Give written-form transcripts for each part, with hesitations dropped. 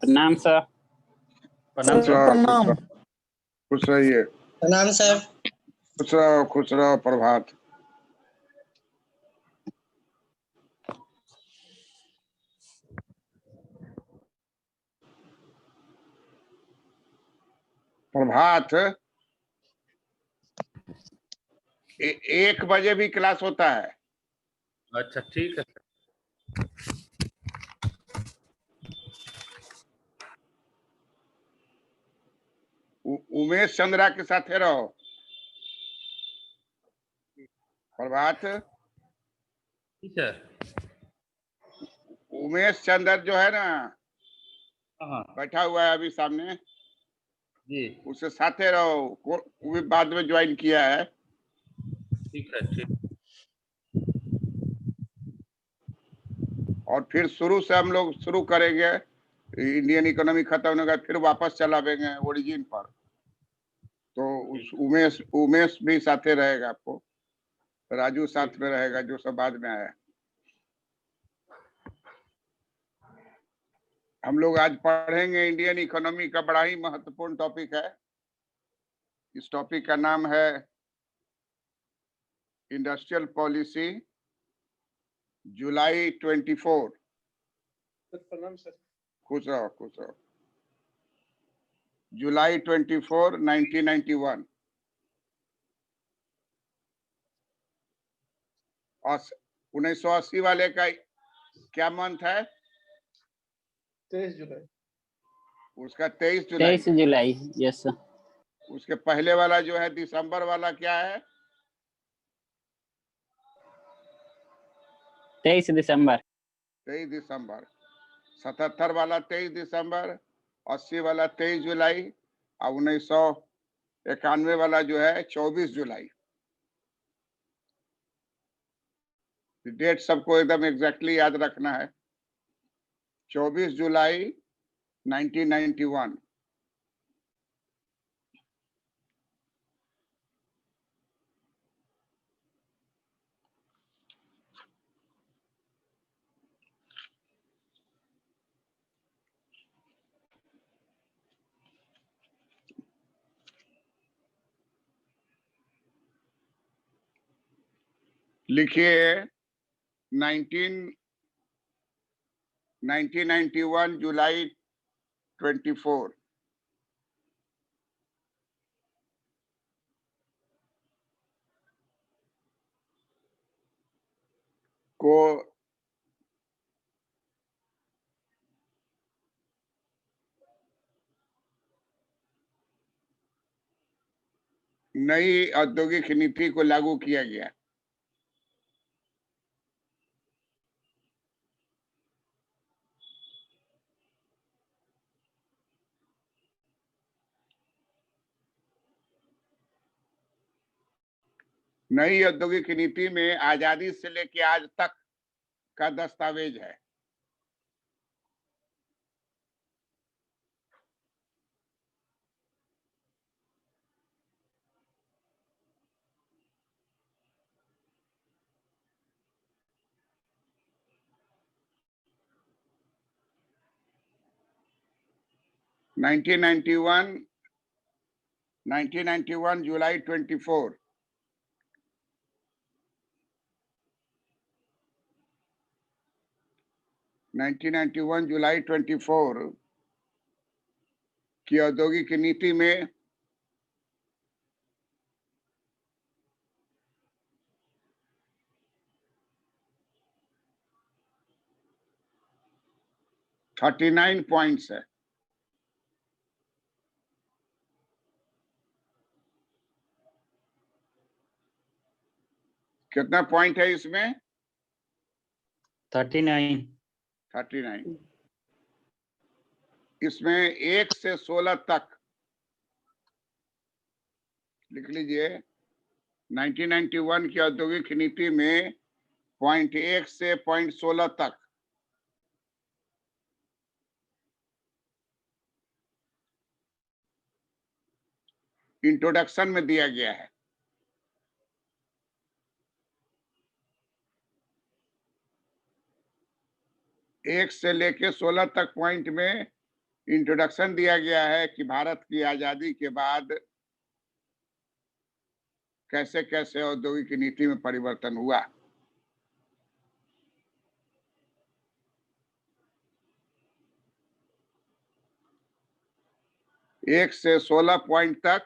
प्रणाम सर। प्रणाम sir, sir. प्रणाम। खुश रहिए। प्रणाम सर। खुश रहो प्रभात। प्रभात 1 बजे भी क्लास होता है। अच्छा ठीक है सर। उमेश चंद्रा के साथ रहो। प्रभात ठीक सर। उमेश चंद्र जो है ना, हाँ बैठा हुआ है अभी सामने, जी उससे साथे रहो। वो भी बाद में ज्वाइन किया है। ठीक है ठीक। और फिर शुरू से हम लोग शुरू करेंगे। इंडियन इकोनॉमी खत्म होने का फिर वापस चलावेंगे ओरिजिन पर। तो उस उमेश भी साथे रहेगा, आपको राजू साथ में रहेगा जो सब बाद में आया। हम लोग आज पढ़ेंगे इंडियन इकोनॉमी का बड़ा ही महत्वपूर्ण टॉपिक है। इस टॉपिक का नाम है इंडस्ट्रियल पॉलिसी जुलाई 24। प्रणाम सर। खुश रहो। जुलाई 24, 1991। और 1980 वाले का क्या मंथ है? 23 जुलाई। उसका 23 जुलाई। 23 जुलाई, यस सर। उसके पहले वाला जो है दिसंबर वाला क्या है? 23 दिसंबर। 23 दिसंबर। 77 वाला 23 दिसंबर, 80 वाला 23 जुलाई, और 1991 वाला जो है 24 जुलाई। डेट सबको एकदम एग्जैक्टली याद रखना है। 24 जुलाई 1991। लिखिए 1991 जुलाई 24। को नई औद्योगिक नीति को लागू किया गया। नई औद्योगिक नीति में आजादी से लेकर आज तक का दस्तावेज है। Nineteen ninety one July 24। जुलाई 24 की औद्योगिक नीति में थर्टी 39 पॉइंट्स है। कितना पॉइंट है इसमें? 39। 39। इसमें 1 से 16 तक लिख लीजिए। 1991 की औद्योगिक नीति में पॉइंट 1 से पॉइंट 16 तक इंट्रोडक्शन में दिया गया है। एक से लेके 16 तक पॉइंट में इंट्रोडक्शन दिया गया है कि भारत की आजादी के बाद कैसे कैसे औद्योगिक नीति में परिवर्तन हुआ। एक से 16 पॉइंट तक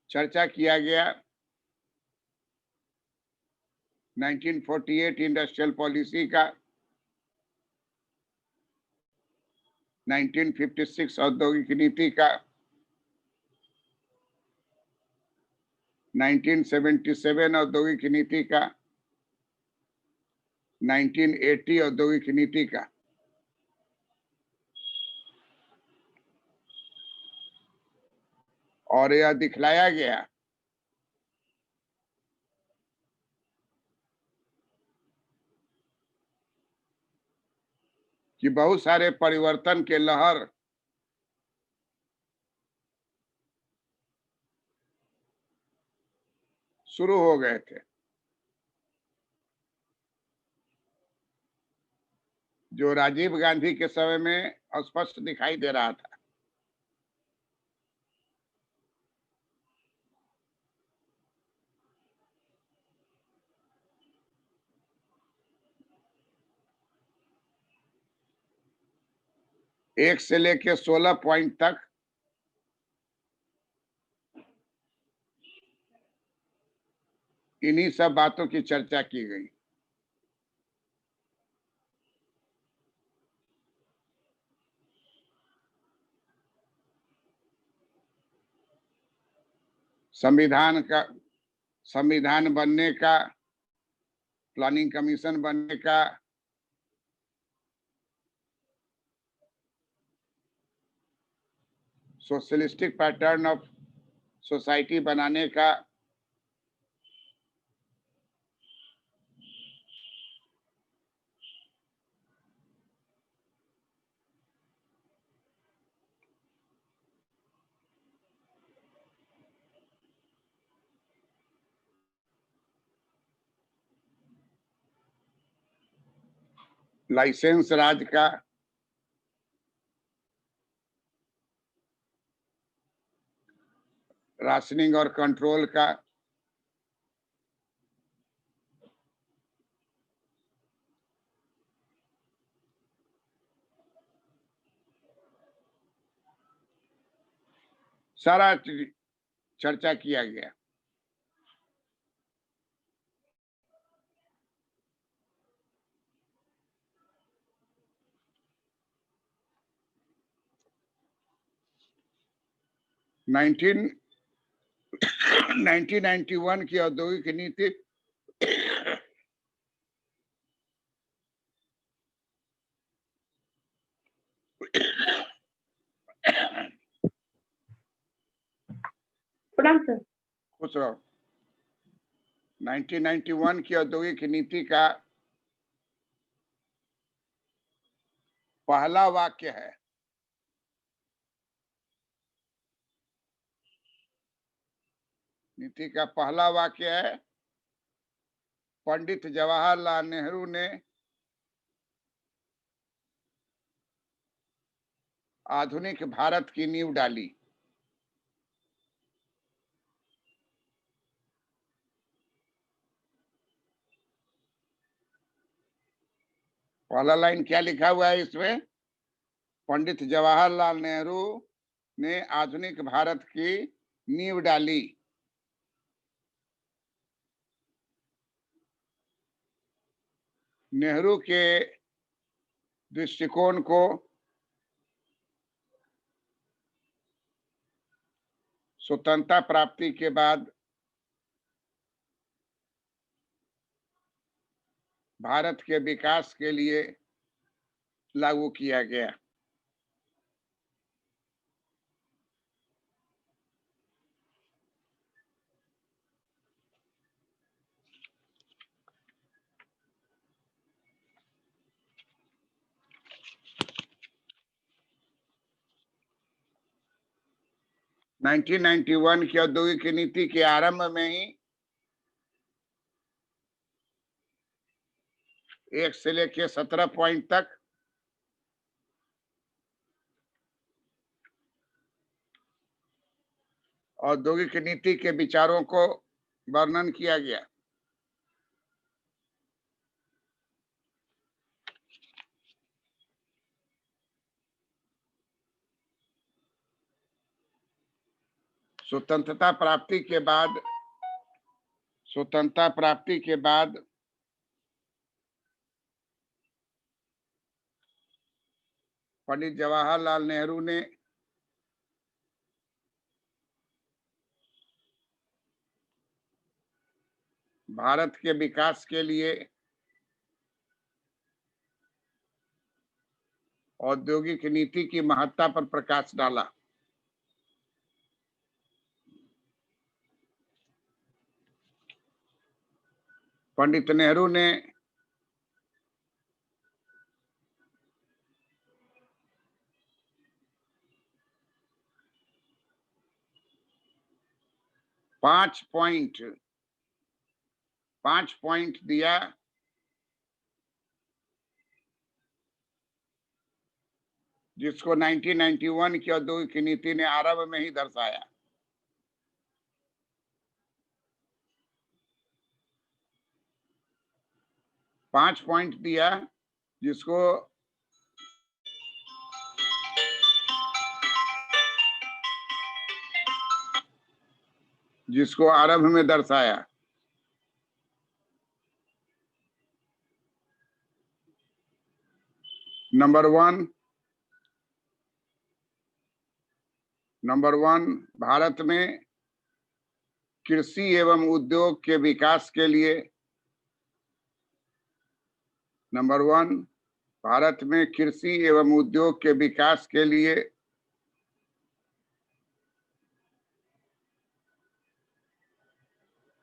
चर्चा किया गया। 1948 इंडस्ट्रियल पॉलिसी का, 1956 औद्योगिक नीति का, 1977 औद्योगिक नीति का, 1980 औद्योगिक नीति का। और यह दिखलाया गया कि बहुत सारे परिवर्तन के लहर शुरू हो गए थे, जो राजीव गांधी के समय में स्पष्ट दिखाई दे रहा था। एक से लेकर 16 पॉइंट तक इन्हीं सब बातों की चर्चा की गई। संविधान बनने का, प्लानिंग कमीशन बनने का, सोशलिस्टिक पैटर्न ऑफ सोसाइटी बनाने का, लाइसेंस राज का, राशनिंग और कंट्रोल का, सारा चर्चा किया गया। नाइनटीन 1991 की औद्योगिक नीति प्रणाम सर। खुश रहो। 1991 की औद्योगिक नीति का पहला वाक्य है, नीति का पहला वाक्य है, पंडित जवाहरलाल नेहरू ने आधुनिक भारत की नींव डाली। पहला लाइन क्या लिखा हुआ है इसमें? पंडित जवाहरलाल नेहरू ने आधुनिक भारत की नींव डाली। नेहरू के दृष्टिकोण को स्वतंत्रता प्राप्ति के बाद भारत के विकास के लिए लागू किया गया। नाइनटीन 1991 की औद्योगिक नीति के आरंभ में ही 1 से लेके 17 पॉइंट तक। औद्योगिक नीति के विचारों को वर्णन किया गया। स्वतंत्रता प्राप्ति के बाद पंडित जवाहरलाल नेहरू ने भारत के विकास के लिए औद्योगिक नीति की महत्ता पर प्रकाश डाला। पंडित नेहरू ने पांच पॉइंट दिया, जिसको 1991 की औद्योगिक नीति ने आरंभ में ही दर्शाया। पांच पॉइंट दिया जिसको आरंभ में दर्शाया। नंबर वन, भारत में कृषि एवं उद्योग के विकास के लिए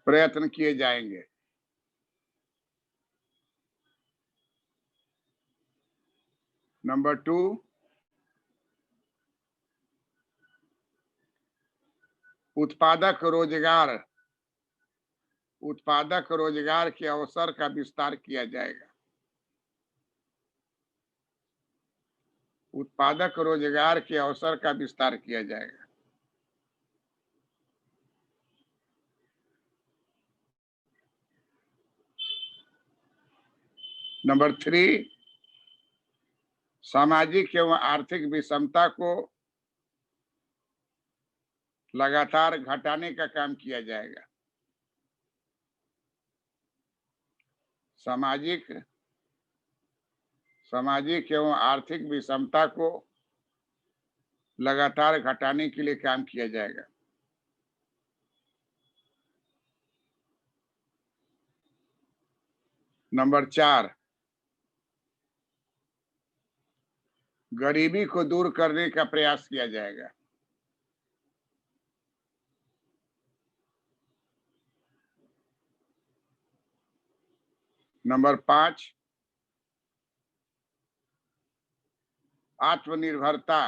प्रयत्न किए जाएंगे। नंबर 2, उत्पादक रोजगार के अवसर का विस्तार किया जाएगा। उत्पादक रोजगार के अवसर का विस्तार किया जाएगा। नंबर 3, सामाजिक एवं आर्थिक विषमता को लगातार घटाने का काम किया जाएगा। सामाजिक एवं आर्थिक विषमता को लगातार घटाने के लिए काम किया जाएगा। नंबर 4, गरीबी को दूर करने का प्रयास किया जाएगा। नंबर 5, आत्मनिर्भरता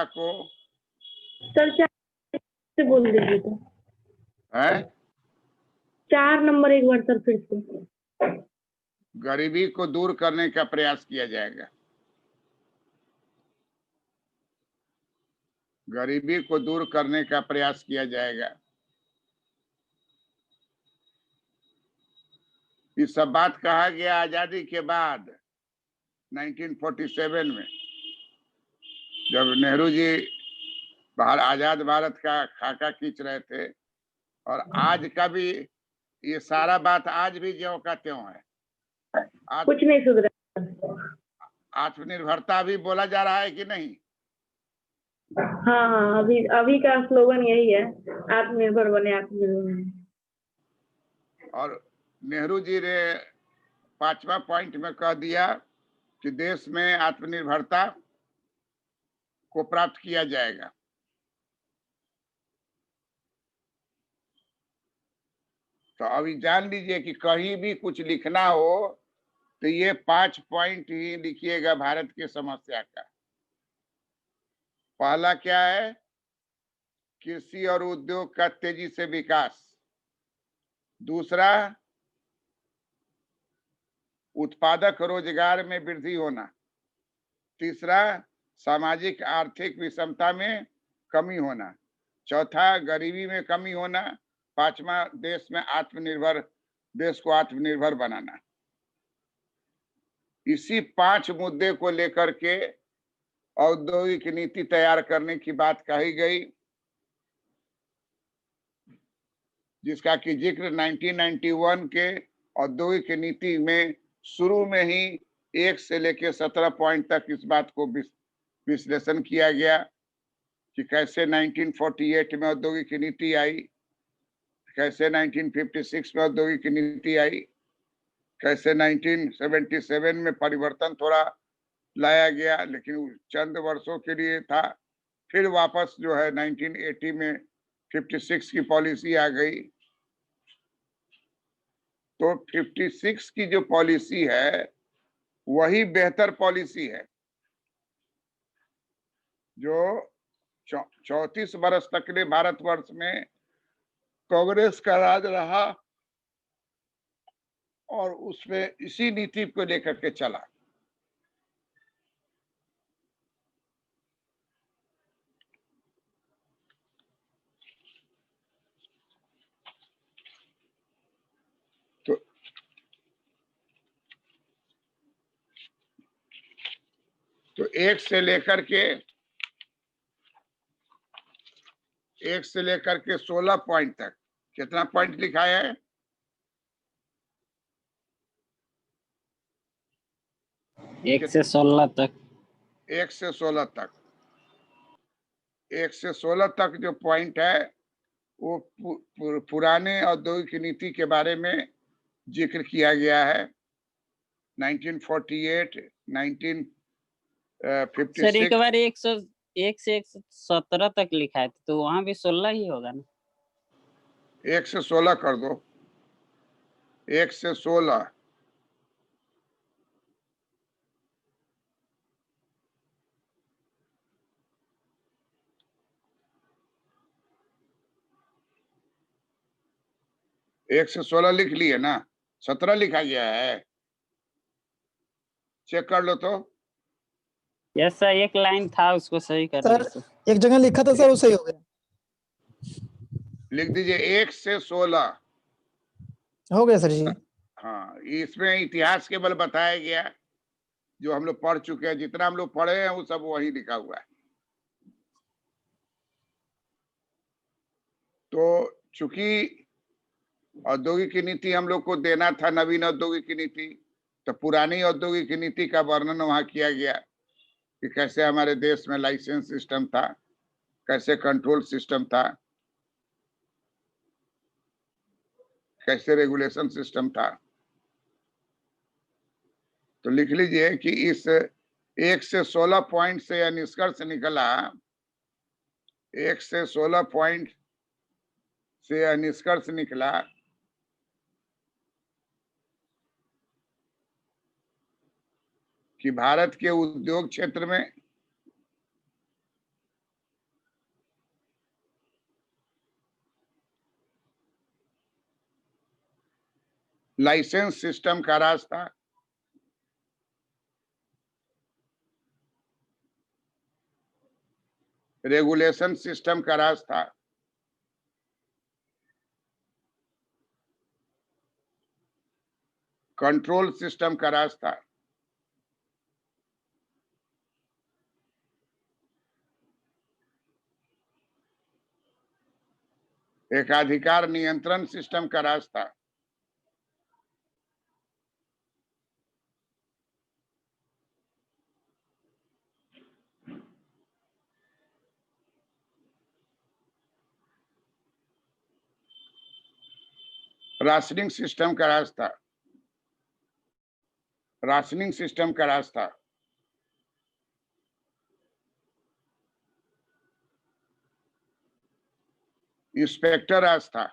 को सर 4 से बोल दीजिए तो। है 4 नंबर एक बार सर फिर से। गरीबी को दूर करने का प्रयास किया जाएगा। गरीबी को दूर करने का प्रयास किया जाएगा। ये सब बात कहा गया आजादी के बाद 1947 में, जब नेहरू जी आजाद भारत का खाका खींच रहे थे। और आज का भी ये सारा बात आज भी ज्यों का त्यों है। कुछ नहीं सुधरा। आत्मनिर्भरता भी बोला जा रहा है कि नहीं? हाँ, अभी का स्लोगन यही है, आत्मनिर्भर बने, आत्मनिर्भर बने। और नेहरू जी ने 5वां पॉइंट में कह दिया कि देश में आत्मनिर्भरता को प्राप्त किया जाएगा। तो अभी जान लीजिए कि कहीं भी कुछ लिखना हो तो ये 5 पॉइंट ही लिखिएगा भारत की समस्या का। पहला क्या है कृषि और उद्योग का तेजी से विकास। दूसरा, उत्पादक रोजगार में वृद्धि होना। तीसरा, सामाजिक आर्थिक विषमता में कमी होना। चौथा, गरीबी में कमी होना। पांचवा, देश को आत्मनिर्भर बनाना। इसी 5 मुद्दे को लेकर के औद्योगिक नीति तैयार करने की बात कही गई, जिसका कि जिक्र 1991 के औद्योगिक नीति में शुरू में ही 1 से लेकर 17 पॉइंट तक इस बात को विश्लेषण किया गया कि कैसे 1948 में औद्योगिक नीति आई, कैसे 1956 में औद्योगिक नीति आई, कैसे 1977 में परिवर्तन थोड़ा लाया गया, लेकिन चंद वर्षों के लिए था। फिर वापस जो है 1980 में 56 की पॉलिसी आ गई। तो 56 की जो पॉलिसी है वही बेहतर पॉलिसी है, जो 34 वर्ष तक के लिए भारतवर्ष में कांग्रेस का राज रहा और उसमें इसी नीति को लेकर के चला। तो 1 से लेकर के 16 पॉइंट तक कितना पॉइंट लिखा है? 1 से 16 तक। 1 से 16 तक। 1 से 16 तक जो पॉइंट है वो पुराने औद्योगिक नीति के बारे में जिक्र किया गया है। 1948, सर एक 1956। बार 101 से 117 तक लिखा है तो वहां भी 16 ही होगा ना? 1 से 16 कर दो। 1 से 16। एक से 16 लिख लिए ना, 17 लिखा गया है, चेक कर लो तो। यस सर, एक लाइन था उसको सही कर सर दीजिए। एक जगह लिखा था सर, वो सही हो गया। लिख दीजिए 1 से 16। हो गया सर जी। हाँ, इसमें इतिहास केवल बताया गया जो हम लोग पढ़ चुके हैं, जितना हम लोग पढ़े हैं वो सब वही लिखा हुआ है। तो चूंकि औद्योगिक नीति हम लोग को देना था, नवीन औद्योगिक नीति, तो पुरानी औद्योगिक नीति का वर्णन वहां किया गया कि कैसे हमारे देश में लाइसेंस सिस्टम था, कैसे कंट्रोल सिस्टम था, कैसे रेगुलेशन सिस्टम था। तो लिख लीजिए कि इस 1 से 16 पॉइंट से यह निष्कर्ष निकला, 1 से 16 पॉइंट से यह निष्कर्ष निकला कि भारत के उद्योग क्षेत्र में लाइसेंस सिस्टम का राज था, रेगुलेशन सिस्टम का राज था, कंट्रोल सिस्टम का राज था, एकाधिकार नियंत्रण सिस्टम का राज था। राशनिंग सिस्टम का राज था, राशनिंग सिस्टम का राज था। इंस्पेक्टर राज था।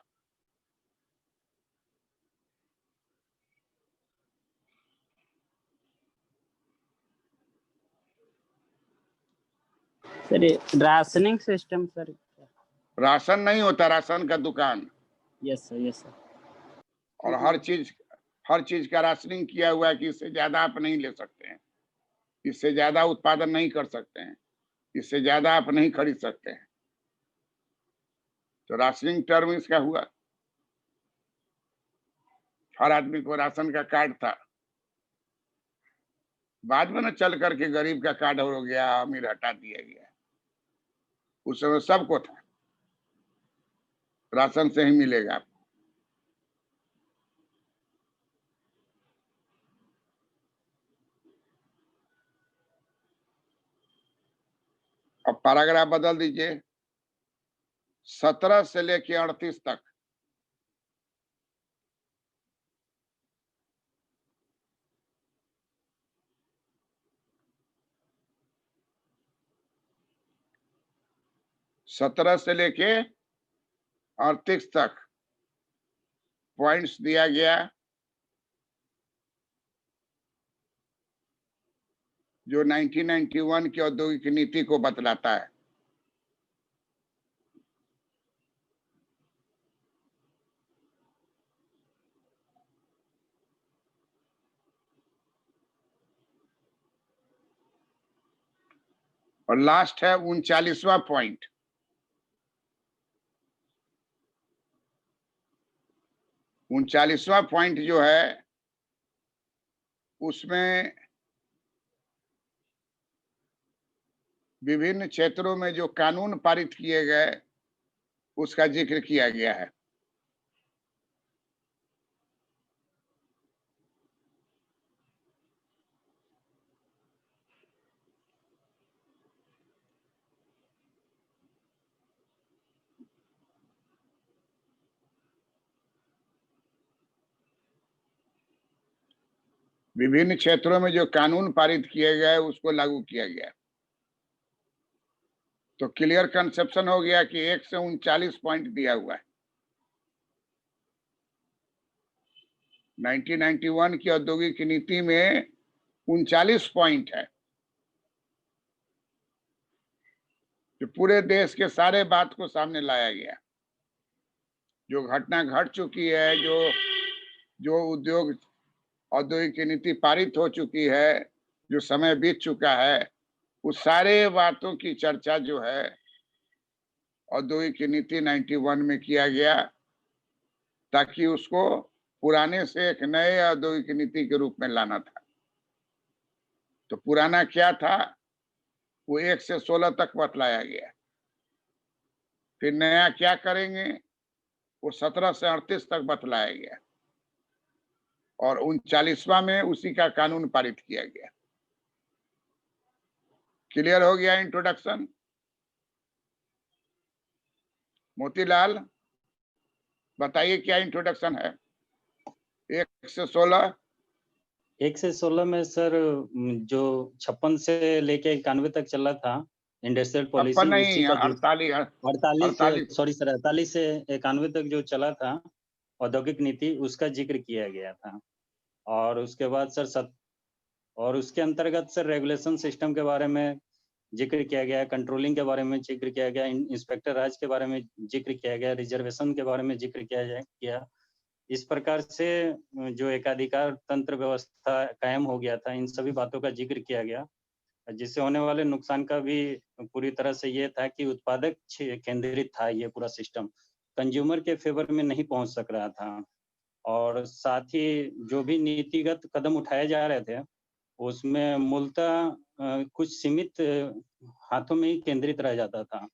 सर ये राशनिंग सिस्टम सर राशन नहीं होता, राशन का दुकान, यस सर, यस सर। और हर चीज का राशनिंग किया हुआ है कि इससे ज्यादा आप नहीं ले सकते हैं, इससे ज्यादा उत्पादन नहीं कर सकते हैं, इससे ज्यादा आप नहीं खरीद सकते हैं। तो राशनिंग टर्म इसका हुआ। हर आदमी को राशन का कार्ड था, बाद में ना चल करके गरीब का कार्ड हो गया, अमीर हटा दिया गया। उस समय सबको था, राशन से ही मिलेगा आपको। अब पैराग्राफ बदल दीजिए, 17 से लेके 38 तक। सत्रह से लेके 38 तक पॉइंट्स दिया गया, जो 1991 की औद्योगिक नीति को बतलाता है। और लास्ट है 39वां पॉइंट। 39वां पॉइंट जो है उसमें विभिन्न क्षेत्रों में जो कानून पारित किए गए उसका जिक्र किया गया है। विभिन्न क्षेत्रों में जो कानून पारित किए गए उसको लागू किया गया। तो क्लियर कंसेप्शन हो गया कि 1 से 39 पॉइंट दिया हुआ है। 1991 की औद्योगिक नीति में 39 पॉइंट है, जो पूरे देश के सारे बात को सामने लाया गया। जो घटना घट चुकी है, जो औद्योगिक नीति पारित हो चुकी है, जो समय बीत चुका है, उस सारे बातों की चर्चा जो है औद्योगिक नीति 91 में किया गया, ताकि उसको पुराने से एक नए औद्योगिक नीति के रूप में लाना था। तो पुराना क्या था वो 1 से 16 तक बतलाया गया। फिर नया क्या करेंगे वो 17 से 38 तक बतलाया गया, और 39वां में उसी का कानून पारित किया गया। क्लियर हो गया इंट्रोडक्शन? मोतीलाल बताइए क्या इंट्रोडक्शन है 1 से 16? 1 से 16 में सर जो 56 से लेके 91 तक चला था इंडस्ट्रियल पॉलिसी, नहीं, उसी का 48 सॉरी सर 48 से 91 तक जो चला था औद्योगिक नीति, उसका जिक्र किया गया था। और उसके बाद सर और उसके अंतर्गत सर रेगुलेशन सिस्टम के बारे में जिक्र किया गया, कंट्रोलिंग के बारे में जिक्र किया गया, इंस्पेक्टर राज के बारे में जिक्र किया गया, रिजर्वेशन के बारे में जिक्र किया। इस प्रकार से जो एकाधिकार तंत्र व्यवस्था कायम हो गया था, इन सभी बातों का जिक्र किया गया, जिससे होने वाले नुकसान का भी पूरी तरह से ये था कि उत्पादक केंद्रित था ये पूरा सिस्टम, कंज्यूमर के फेवर में नहीं पहुंच सक रहा था। और साथ ही जो भी नीतिगत कदम उठाए जा रहे थे उसमें मूलतः कुछ सीमित हाथों में ही केंद्रित रह जाता था,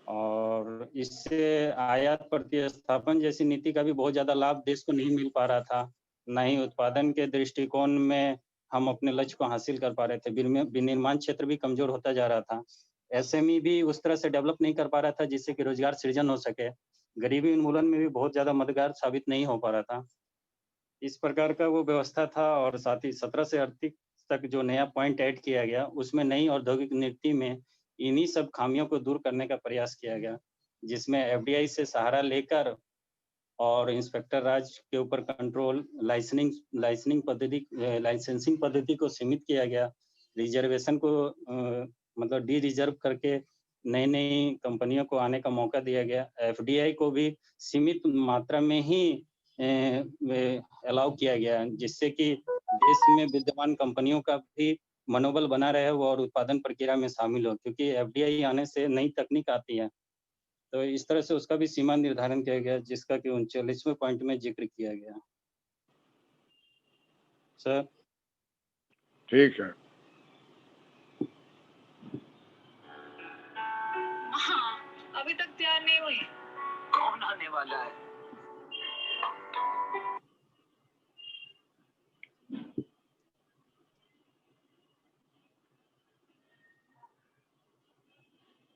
और इससे आयात प्रतिस्थापन जैसी नीति का भी बहुत ज्यादा लाभ देश को नहीं मिल पा रहा था। न ही उत्पादन के दृष्टिकोण में हम अपने लक्ष्य को हासिल कर पा रहे थे। विनिर्माण क्षेत्र भी कमजोर होता जा रहा था। एसएमई भी उस तरह से डेवलप नहीं कर पा रहा था जिससे कि रोजगार सृजन हो सके। गरीबी उन्मूलन में भी बहुत ज्यादा मददगार साबित नहीं हो पा रहा था। इस प्रकार का वो व्यवस्था था। और साथ ही 17 से 38 तक जो नया पॉइंट ऐड किया गया उसमें नई औद्योगिक नीति में इन्हीं सब खामियों को दूर करने का प्रयास किया गया, जिसमें एफडीआई से सहारा लेकर और इंस्पेक्टर राज के ऊपर कंट्रोल, लाइसेंसिंग पद्धति को सीमित किया गया, रिजर्वेशन को मतलब डी रिजर्व करके नई नई कंपनियों को आने का मौका दिया गया। एफडीआई को भी सीमित मात्रा में ही अलाउ किया गया, जिससे कि देश में विद्यमान कंपनियों का भी मनोबल बना रहे वो और उत्पादन प्रक्रिया में शामिल हो, क्योंकि एफडीआई आने से नई तकनीक आती है। तो इस तरह से उसका भी सीमा निर्धारण किया गया, जिसका कि 39वें पॉइंट में जिक्र किया गया। सर ठीक है। हाँ, अभी तक तैयार नहीं हुई। कौन आने वाला है?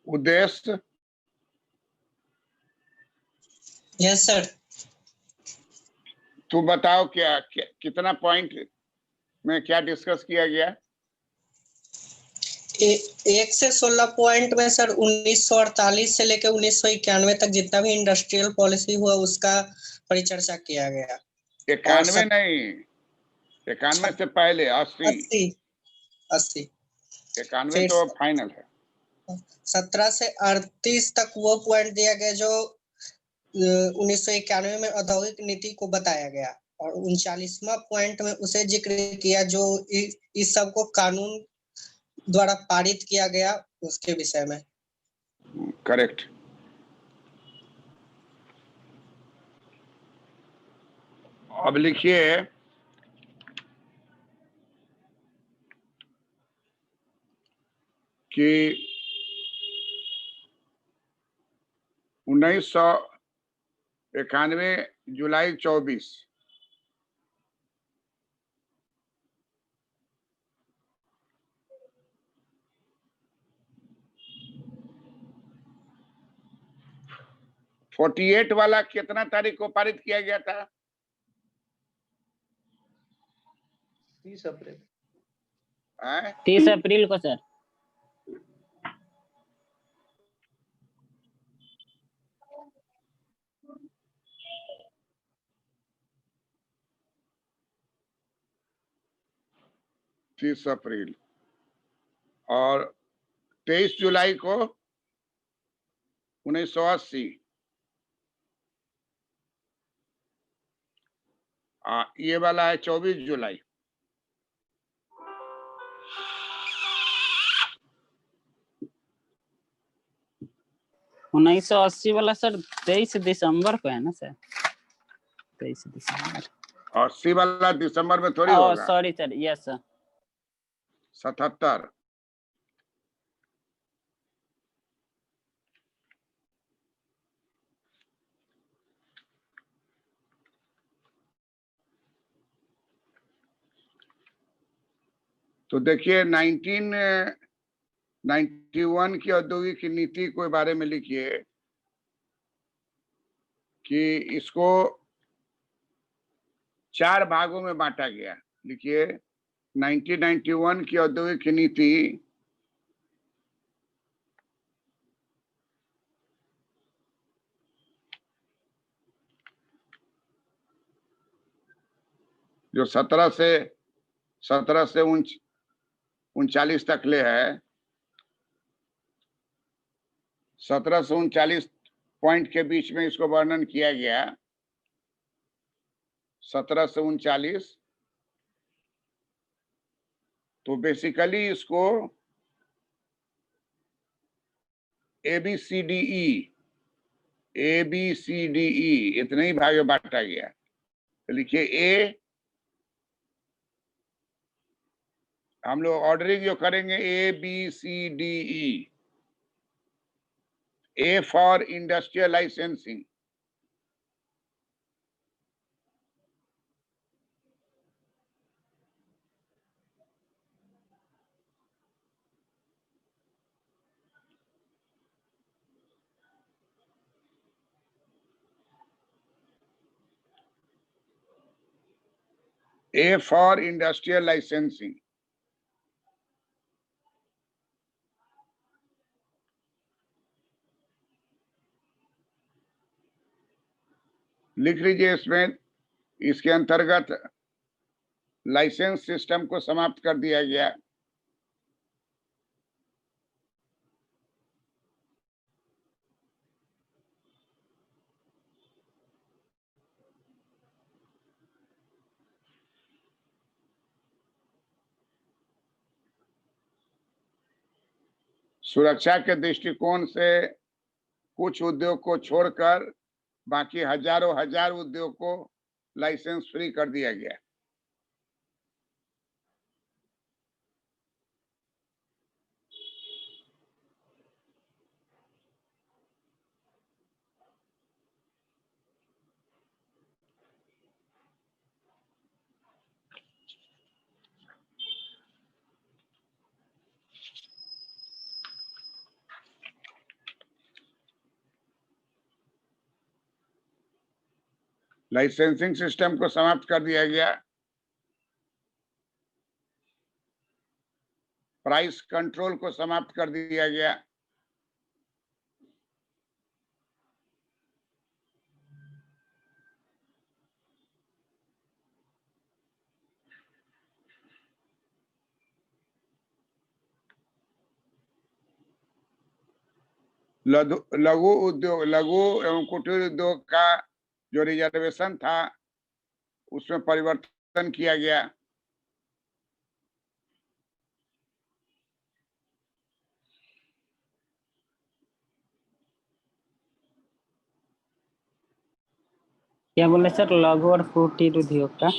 उद्देश्य यस सर। तू बताओ कितना पॉइंट में क्या डिस्कस किया गया? 1 से 16 पॉइंट में सर 1948 से लेकर 1991 तक जितना भी इंडस्ट्रियल पॉलिसी हुआ उसका परिचर्चा किया गया। 91 नहीं, 91 से पहले 80। 80 91 तो फाइनल है। 17 से 38 तक वो पॉइंट दिया गया जो 1991 में औद्योगिक नीति को बताया गया, और 39वां पॉइंट में उसे जिक्र किया जो इस सब को कानून द्वारा पारित किया गया उसके विषय में। करेक्ट। अब लिखिए कि 1991 जुलाई 24 48 वाला कितना तारीख को पारित किया गया था? 30 अप्रैल। 30 अप्रैल को सर। अप्रैल। और 23 जुलाई को 1980। ये वाला है 24 जुलाई। उन्नीस 1980 वाला सर 23 दिसंबर को है ना सर? 23 दिसंबर। 80 वाला दिसंबर में थोड़ी होगा। Sorry sir, yes sir. 77। तो देखिए 1991 की औद्योगिक नीति के बारे में लिखिए कि इसको 4 भागों में बांटा गया। लिखिए 1991 की औद्योगिक नीति जो 17 से 39 तक ले है, 17 से 39 पॉइंट के बीच में इसको वर्णन किया गया। 17 से 39। तो बेसिकली इसको ABCDE इतने ही भाग में बांटा गया। तो लिखिए ए, हम लोग ऑर्डरिंग जो करेंगे ABCDE। A for industrial licensing. A for industrial licensing। लिख लीजिए इसमें, इसके अंतर्गत लाइसेंस सिस्टम को समाप्त कर दिया गया। सुरक्षा के दृष्टिकोण से कुछ उद्योग को छोड़कर बाकी हजारों हजार उद्योग को लाइसेंस फ्री कर दिया गया। लाइसेंसिंग सिस्टम को समाप्त कर दिया गया। प्राइस कंट्रोल को समाप्त कर दिया गया। लघु उद्योग, लघु एवं कुटीर उद्योग का जो रिजर्वेशन था उसमें परिवर्तन किया गया। क्या बोले सर, लघु और कुटीर उद्योग का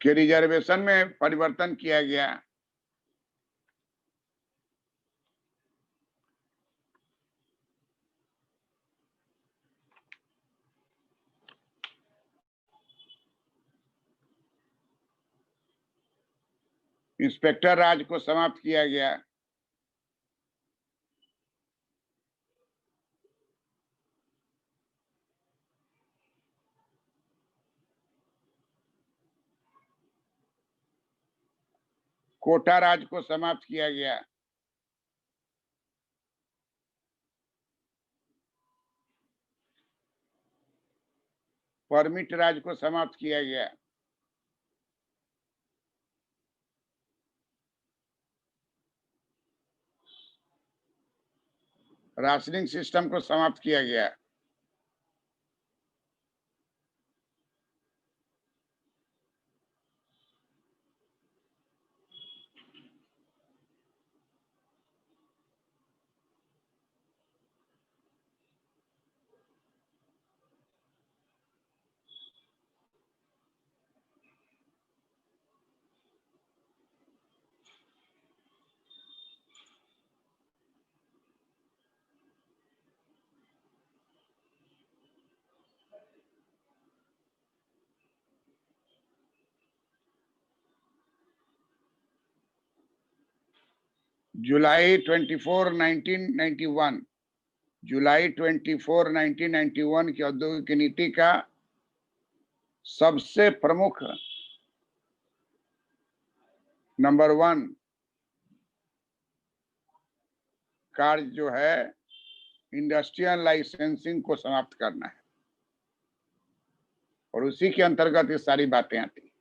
के रिजर्वेशन में परिवर्तन किया गया। इंस्पेक्टर राज को समाप्त किया गया। कोटा राज को समाप्त किया गया। परमिट राज को समाप्त किया गया। राशनिंग सिस्टम को समाप्त किया गया। जुलाई 24, 1991 जुलाई 24, 1991 की औद्योगिक नीति का सबसे प्रमुख नंबर 1 कार्य जो है इंडस्ट्रियल लाइसेंसिंग को समाप्त करना है और उसी के अंतर्गत ये सारी बातें आती हैं।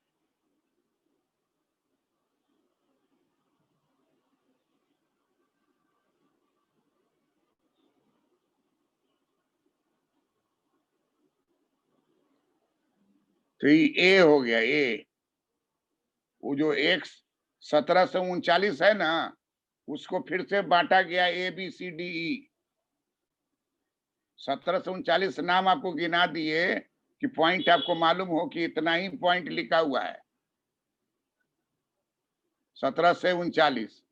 तो ये हो गया। ये वो जो 1739 है ना, उसको फिर से बांटा गया ABCDE। 1739 नाम आपको गिना दिए कि पॉइंट आपको मालूम हो कि इतना ही पॉइंट लिखा हुआ है। 1739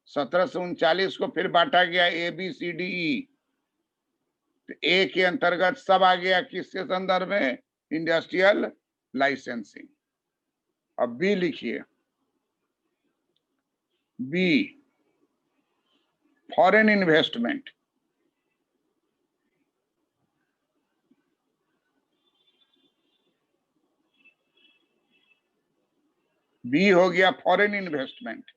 1739 को फिर बांटा गया ABCDE। तो ए के अंतर्गत सब आ गया, किसके संदर्भ में? Industrial licensing. अब बी लिखिए। B foreign investment. बी हो गया फॉरेन इन्वेस्टमेंट।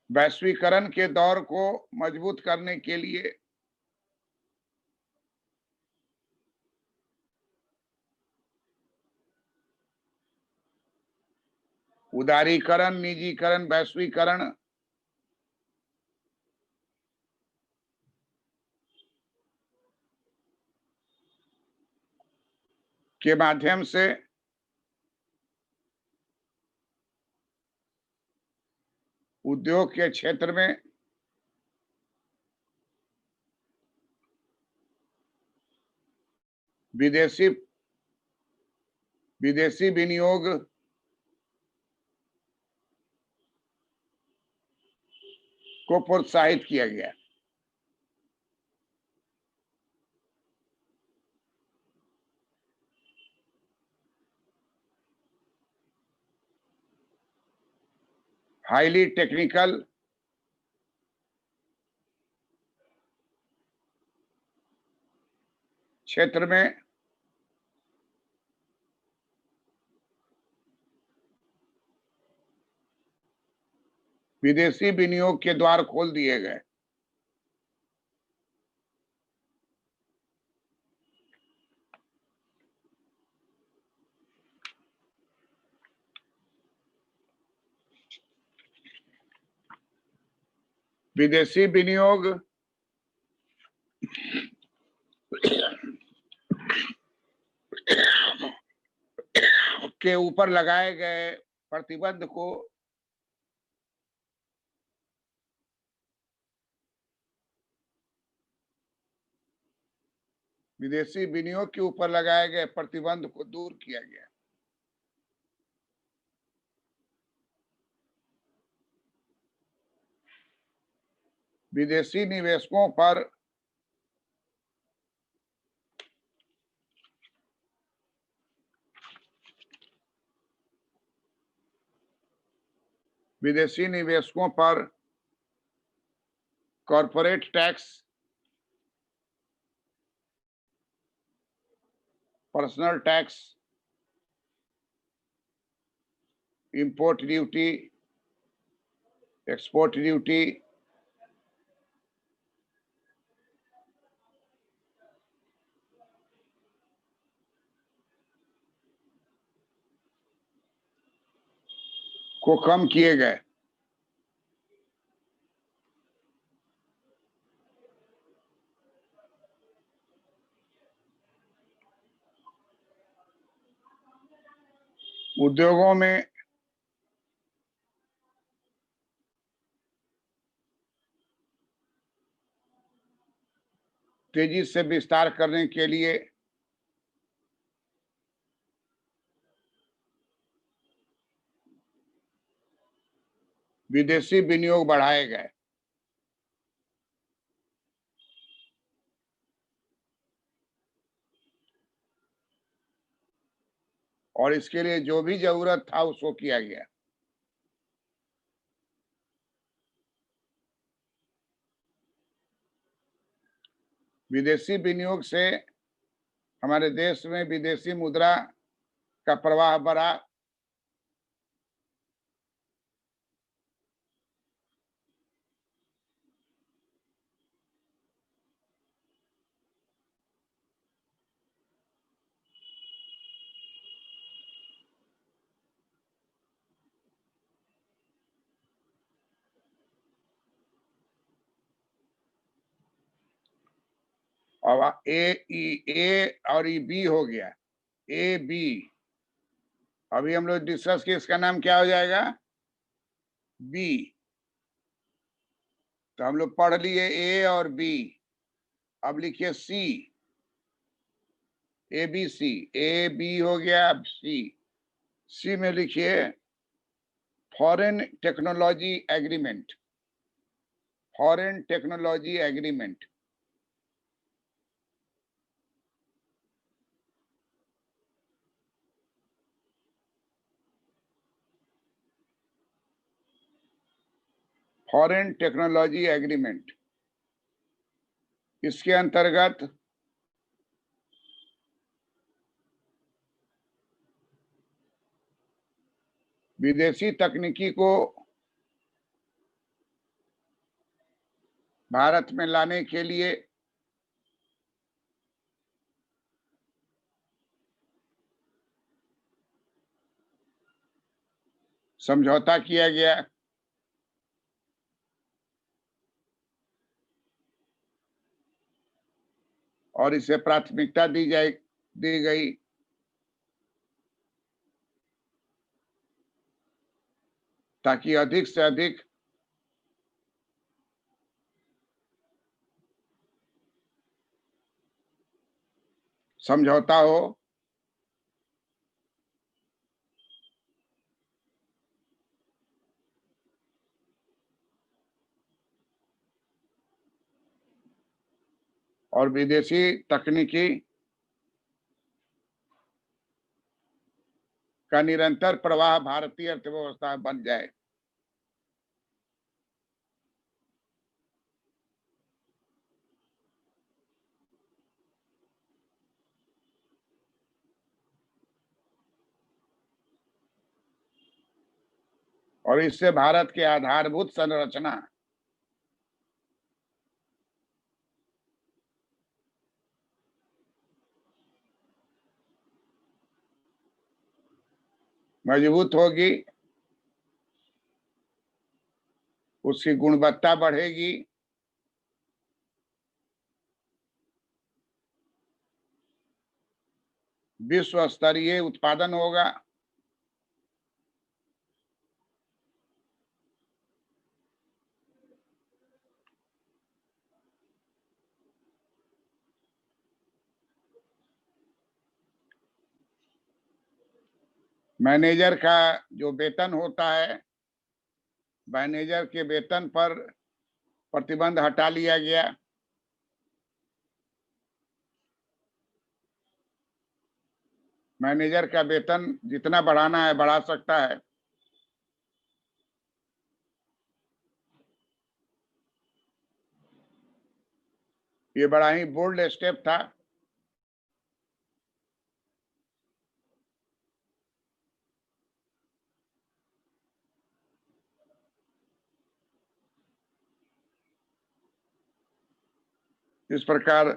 वैश्वीकरण के दौर को मजबूत करने के लिए उदारीकरण, निजीकरण, वैश्वीकरण के माध्यम से उद्योग के क्षेत्र में विदेशी विनियोग को प्रोत्साहित किया गया। हाईली टेक्निकल क्षेत्र में विदेशी विनियोग के द्वार खोल दिए गए। विदेशी विनियोग के ऊपर लगाए गए प्रतिबंध को विदेशी विनियोग के ऊपर लगाए गए प्रतिबंध को दूर किया गया। विदेशी निवेशकों पर corporate tax, personal tax, import duty, export duty, को कम किए गए। उद्योगों में तेजी से विस्तार करने के लिए विदेशी विनियोग बढ़ाए गए। और इसके लिए जो भी जरूरत था उसको किया गया। विदेशी विनियोग से हमारे देश में विदेशी मुद्रा का प्रवाह बढ़ा। अब ए और ई बी हो गया, ए बी। अभी हम लोग डिस्कस किए, इसका नाम क्या हो जाएगा? बी। तो हम लोग पढ़ लिए ए और बी। अब लिखिए सी, A B C. A B हो गया, अब सी। सी में लिखिए foreign technology agreement. Foreign technology agreement. Foreign technology agreement, इसके अंतर्गत विदेशी तकनीकी को भारत में लाने के लिए समझौता किया गया। और इसे प्राथमिकता दी गई। ताकि अधिक से अधिक समझौता हो, और विदेशी तकनीकी का निरंतर प्रवाह भारतीय अर्थव्यवस्था बन जाए। और इससे भारत की आधारभूत संरचना मजबूत होगी, उसकी गुणवत्ता बढ़ेगी, विश्व स्तरीय उत्पादन होगा, मैनेजर का जो वेतन होता है, मैनेजर के वेतन पर प्रतिबंध हटा लिया गया। मैनेजर का वेतन जितना बढ़ाना है बढ़ा सकता है। ये बड़ा ही बोल्ड स्टेप था। इस प्रकार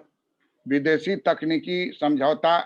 विदेशी तकनीकी समझौता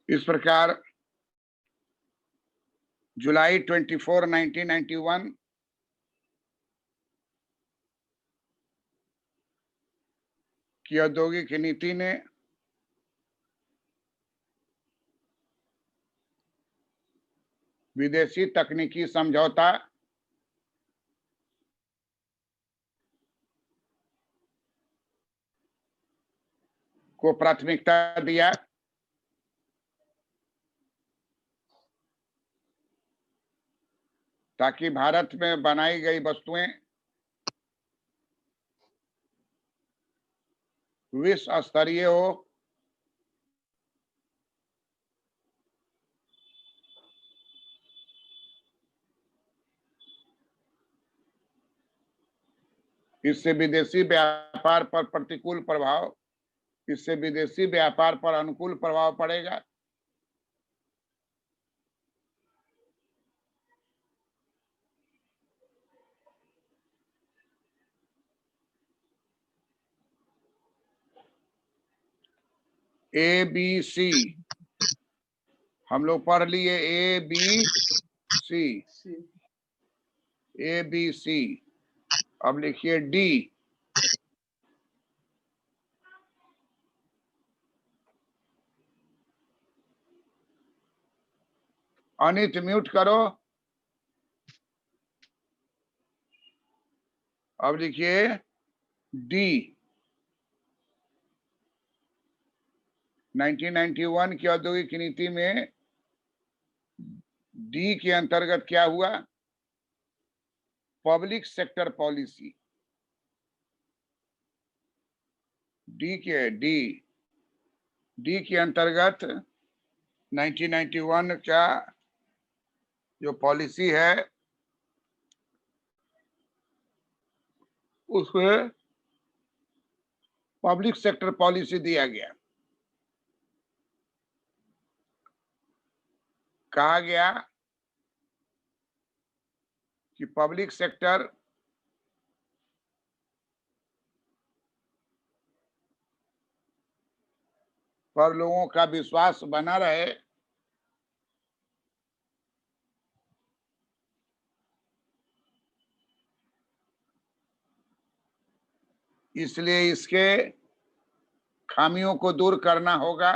इस प्रकार जुलाई 24, 1991 की औद्योगिक नीति ने विदेशी तकनीकी समझौता को प्राथमिकता दिया। ताकि भारत में बनाई गई वस्तुएं विश्व स्तरीय हो, इससे विदेशी व्यापार पर प्रतिकूल प्रभाव, इससे विदेशी व्यापार पर अनुकूल प्रभाव पड़ेगा। ABC हम लोग पढ़ लिए, ABC। अब लिखिए D। अनित म्यूट करो। अब लिखिए D। 1991 की औद्योगिक नीति में डी के अंतर्गत क्या हुआ? Public sector policy. डी के अंतर्गत 1991 का जो पॉलिसी है उसमें पब्लिक सेक्टर पॉलिसी दिया गया। कहा गया, 'कि 'public sector, 'public sector policy' दिया गया। कहा गया कि 'public sector' 'public sector policy' दिया गया। कहा गया कि 'पब्लिक सेक्टर' 'पब्लिक सेक्टर पर लोगों का विश्वास बना रहे, इसलिए इसके खामियों को दूर करना होगा।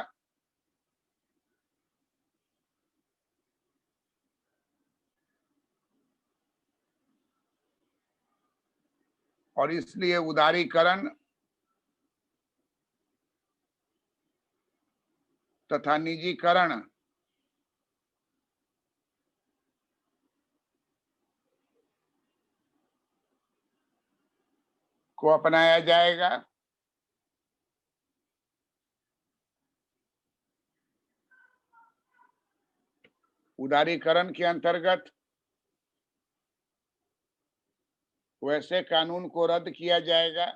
और इसलिए उदारीकरण तथा निजीकरण को अपनाया जाएगा। उदारीकरण के अंतर्गत वैसे कानून को रद्द किया जाएगा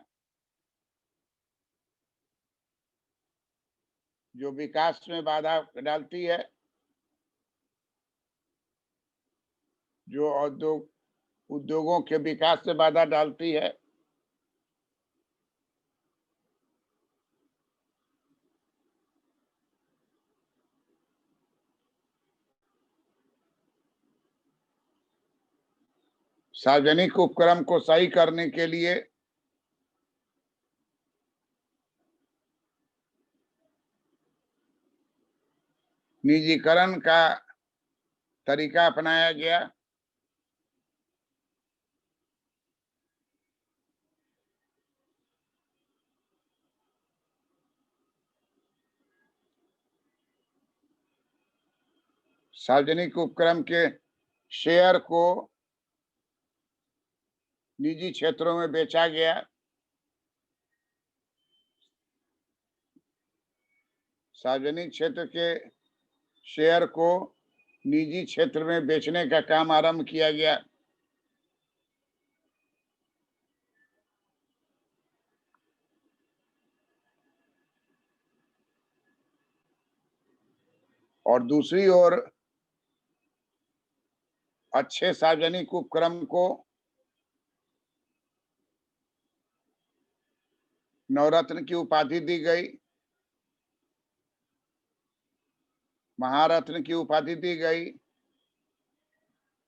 जो विकास में बाधा डालती है, जो उद्योगों के विकास से बाधा डालती है, सार्वजनिक उपक्रम को सही करने के लिए निजीकरण का तरीका अपनाया गया। सार्वजनिक उपक्रम के शेयर को निजी क्षेत्रों में बेचा गया। सार्वजनिक क्षेत्र के शेयर को निजी क्षेत्र में बेचने का काम आरंभ किया गया। और दूसरी ओर अच्छे सार्वजनिक उपक्रम को नवरत्न की उपाधि दी गई, महारत्न की उपाधि दी गई,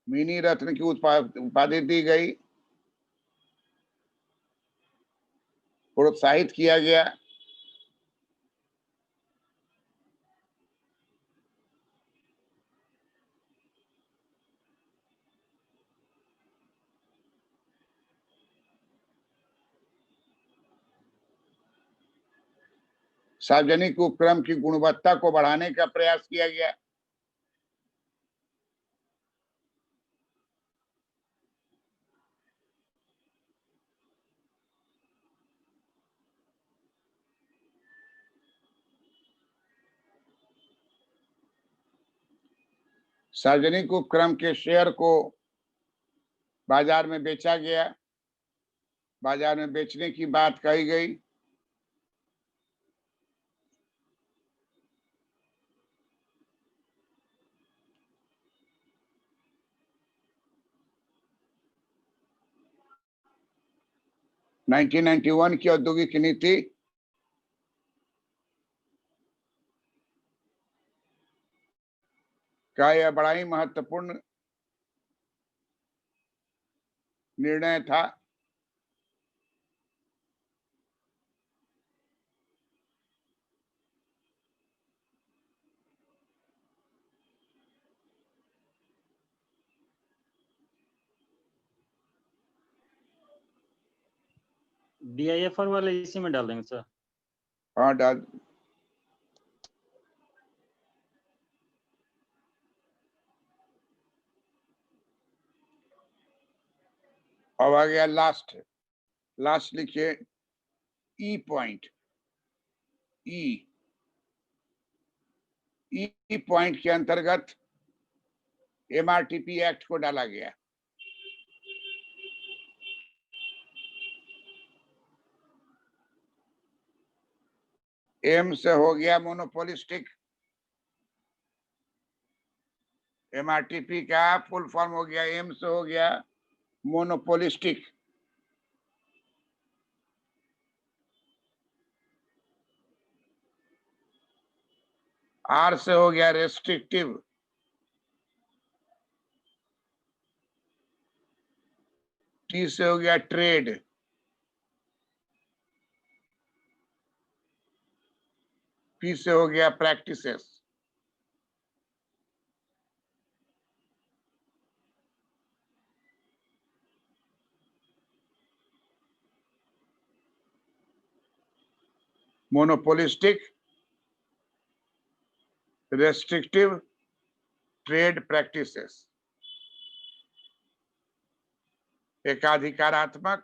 मिनी रत्न की उपाधि दी गई, प्रोत्साहित किया गया। सार्वजनिक उपक्रम की गुणवत्ता को बढ़ाने का प्रयास किया गया। सार्वजनिक उपक्रम के शेयर को बाजार में बेचा गया। बाजार में बेचने की बात कही गई। नाइनटीन 1991 की औद्योगिक नीति का यह बड़ा ही महत्वपूर्ण निर्णय था। DIFR वाले इसी में डाल देंगे सर। हाँ डाल। अब आ गया लास्ट लिखिए ई पॉइंट। ई पॉइंट के अंतर्गत MRTP एक्ट को डाला गया। एम से हो गया मोनोपोलिस्टिक। MRTP का फुल फॉर्म हो गया, एम से हो गया मोनोपोलिस्टिक। आर से हो गया रेस्ट्रिक्टिव, टी से हो गया ट्रेड, पी से हो गया practices, monopolistic, restrictive, trade practices. एकाधिकारात्मक,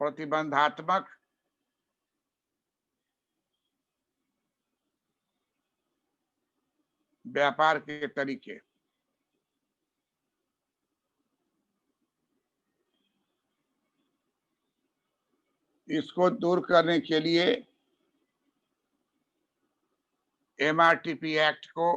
प्रतिबंधात्मक, व्यापार के तरीके। इसको दूर करने के लिए एमआरटीपी एक्ट को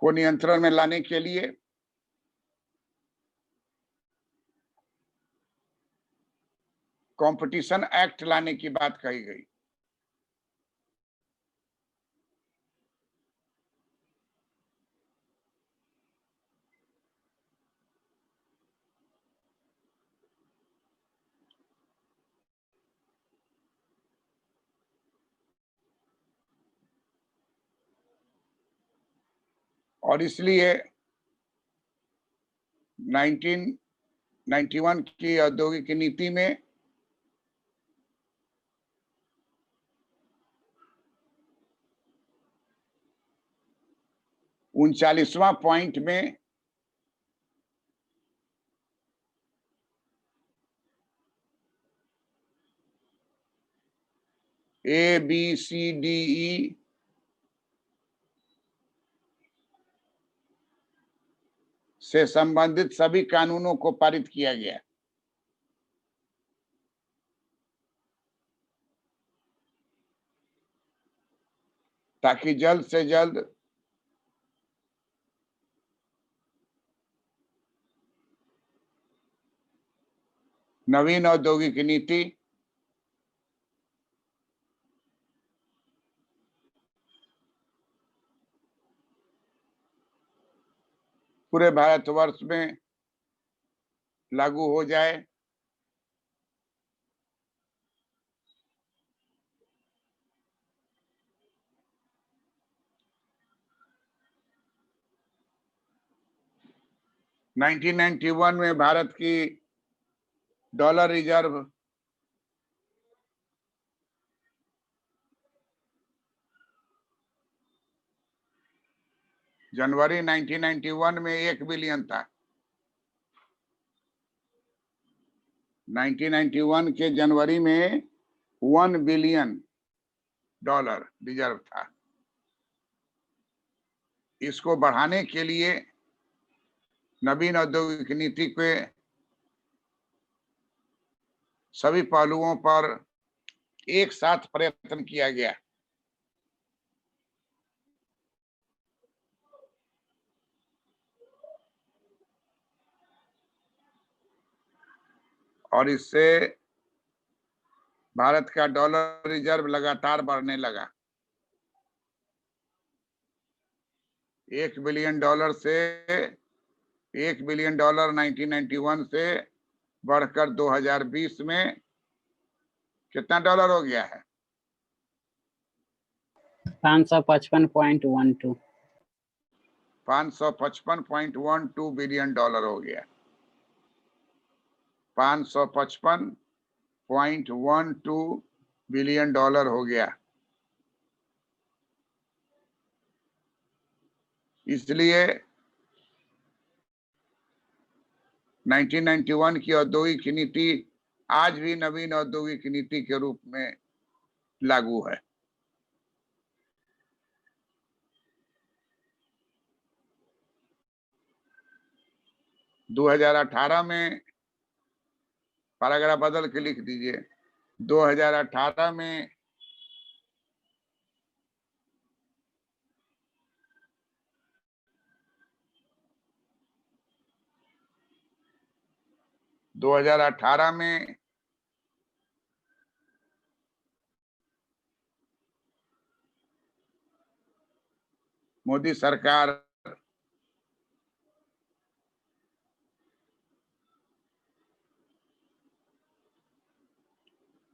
नियंत्रण में लाने के लिए कंपटीशन एक्ट लाने की बात कही गई। और इसलिए 1991 की औद्योगिक नीति में उनचालीसवां पॉइंट में ABCDE से संबंधित सभी कानूनों को पारित किया गया। ताकि जल्द से जल्द नवीन औद्योगिक नीति पूरे भारतवर्ष में लागू हो जाए। नाइनटीन 1991 में भारत की डॉलर रिजर्व जनवरी 1991 में 1 बिलियन था। 1991 के जनवरी में 1 बिलियन डॉलर रिजर्व था। इसको बढ़ाने के लिए नवीन औद्योगिक नीति के सभी पहलुओं पर एक साथ प्रयत्न किया गया। और इससे भारत का डॉलर रिजर्व लगातार बढ़ने लगा। 1 बिलियन डॉलर से 1 बिलियन डॉलर 1991 से बढ़कर 2020 में कितना डॉलर हो गया है? 555.12 555.12 बिलियन डॉलर हो गया। 555.12 बिलियन डॉलर हो गया। इसलिए 1991 की औद्योगिक नीति आज भी नवीन औद्योगिक नीति के रूप में लागू है। 2018 में पैराग्राफ बदल के लिख दीजिए 2018 में मोदी सरकार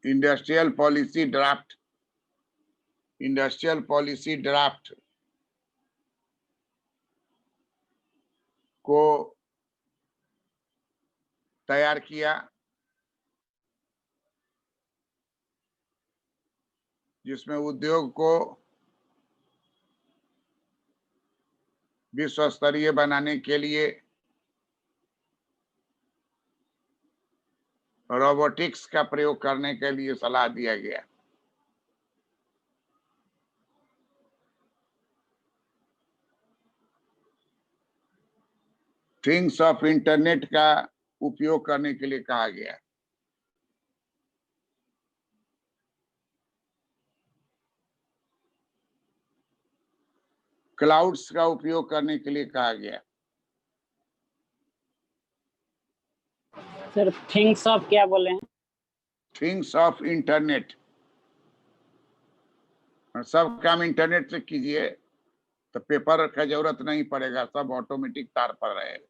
इंडस्ट्रियल पॉलिसी ड्राफ्ट को तैयार किया, जिसमें उद्योग को विश्व स्तरीय बनाने के लिए रोबोटिक्स का प्रयोग करने के लिए सलाह दिया गया। थिंग्स ऑफ इंटरनेट का उपयोग करने के लिए कहा गया। क्लाउड्स का उपयोग करने के लिए कहा गया। सर थिंग्स ऑफ क्या बोले हैं? थिंग्स ऑफ इंटरनेट, सब काम इंटरनेट से कीजिए तो पेपर का जरूरत नहीं पड़ेगा, सब ऑटोमेटिक तार पर रहेगा।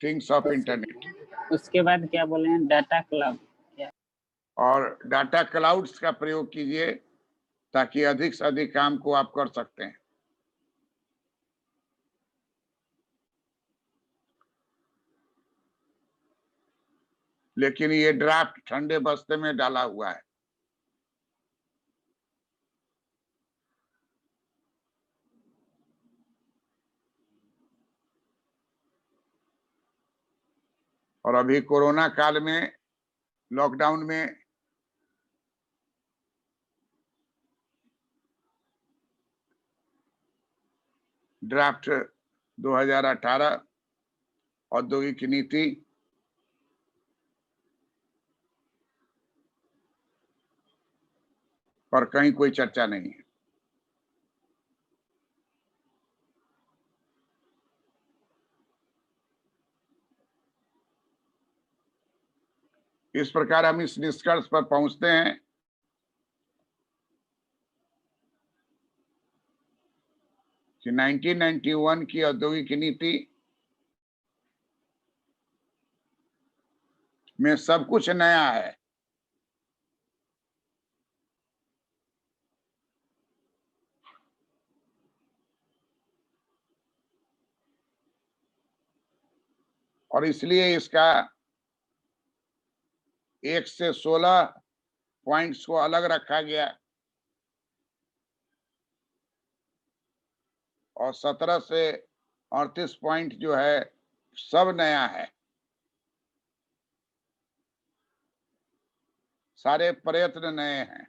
Things of internet. उसके बाद क्या बोले हैं? Data cloud. और डाटा क्लाउड्स का प्रयोग कीजिए ताकि अधिक से अधिक काम को आप कर सकते हैं। लेकिन ये ड्राफ्ट ठंडे बस्ते में डाला हुआ है। और अभी कोरोना काल में, लॉकडाउन में ड्राफ्ट 2018 औद्योगिक नीति पर कहीं कोई चर्चा नहीं है। इस प्रकार हम इस निष्कर्ष पर पहुंचते हैं कि 1991 की औद्योगिक नीति में सब कुछ नया है। और इसलिए इसका 1 से 16 पॉइंट्स को अलग रखा गया और 17 से 38 पॉइंट जो है सब नया है। सारे प्रयत्न नए हैं।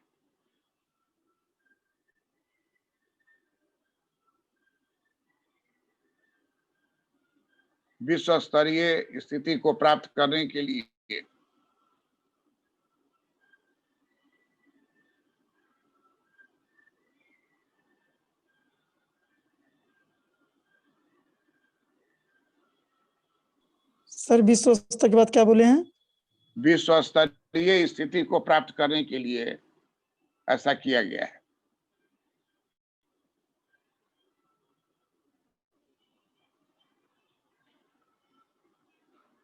विश्व स्तरीय स्थिति को प्राप्त करने के लिए सर विश्व स्तर के बाद क्या बोले हैं? विश्व स्तरीय स्थिति को प्राप्त करने के लिए ऐसा किया गया है।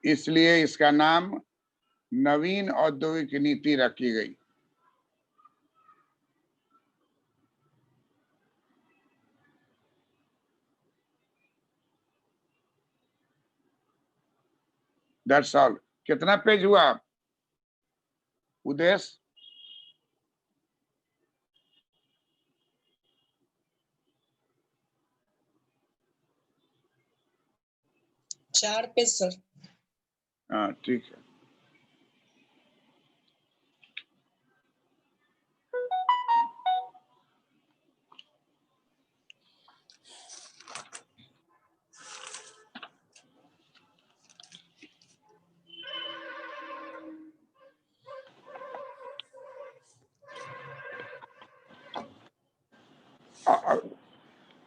इसलिए इसका नाम नवीन औद्योगिक नीति रखी गई। That's all. कितना पेज हुआ उदेश? चार पेज सर। हाँ ठीक है।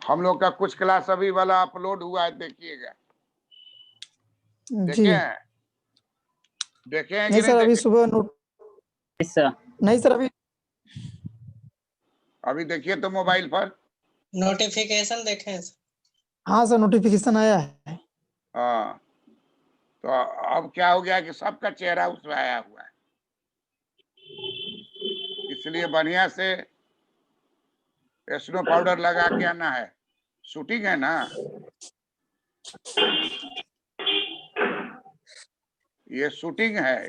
हम लोग का कुछ क्लास अभी वाला अपलोड हुआ है, देखिएगा। जी देखे हैं? देखे हैं कि नहीं सर, अभी देखे? सुबह नोट सर नहीं सर, अभी अभी देखिए तो मोबाइल पर। नोटिफिकेशन देखे हैं सर? हाँ सर, नोटिफिकेशन आया है। हाँ, तो अब क्या हो गया कि सबका चेहरा उसमें आया हुआ है, इसलिए बढ़िया से स्नो पाउडर लगा के आना है। शूटिंग है ना, ये शूटिंग है,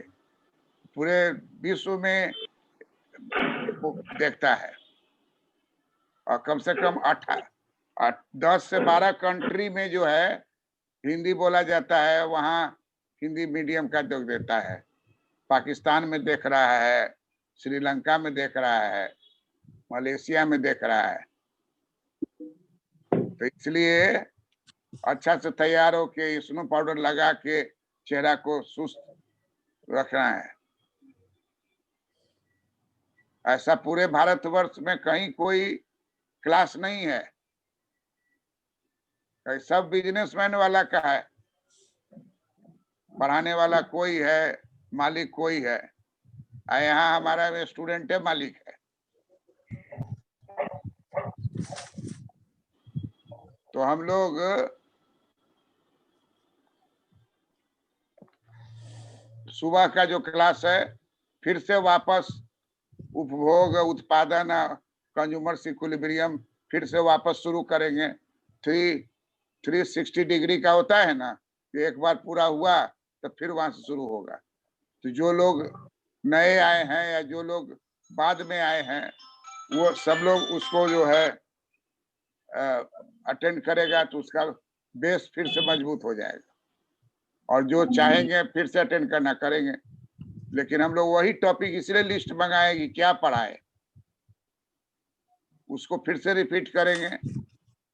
पूरे विश्व में देखता है, और कम से कम 10 से 12 कंट्री में जो है हिंदी बोला जाता है, वहाँ हिंदी मीडियम का जो देता है। पाकिस्तान में देख रहा है, श्रीलंका में देख रहा है, मलेशिया में देख रहा है। तो इसलिए अच्छा से तैयार होके स्नो पाउडर लगा के चेहरा को सुस्त रखना है। ऐसा पूरे भारतवर्ष में कहीं कोई क्लास नहीं है, सब बिजनेसमैन वाला का है, पढ़ाने वाला कोई है, मालिक कोई है। यहाँ हमारा स्टूडेंट है, मालिक है। तो हम लोग सुबह का जो क्लास है फिर से वापस उपभोग, उत्पादन, कंज्यूमर इक्विलिब्रियम फिर से वापस शुरू करेंगे। 360 डिग्री का होता है ना, कि एक बार पूरा हुआ तो फिर वहां से शुरू होगा। तो जो लोग नए आए हैं या जो लोग बाद में आए हैं, वो सब लोग उसको जो है अटेंड करेगा, तो उसका बेस फिर से मजबूत हो जाएगा। और जो चाहेंगे फिर से अटेंड करना करेंगे। लेकिन हम लोग वही टॉपिक इसलिए लिस्ट मंगाए कि क्या पढ़ाए, उसको फिर से रिपीट करेंगे।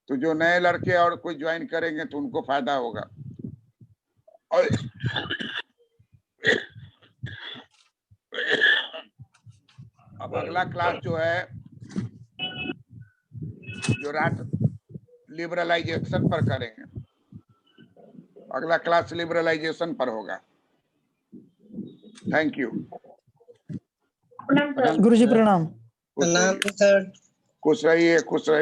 तो जो नए लड़के और कोई ज्वाइन करेंगे तो उनको फायदा होगा। और अब अगला क्लास जो है, जो रात लिबरलाइजेशन पर करेंगे, अगला क्लास लिबरलाइजेशन पर होगा। Thank you. प्रणाम सर। गुरुजी प्रणाम। प्रणाम सर। खुश रहिए, खुश रहिए।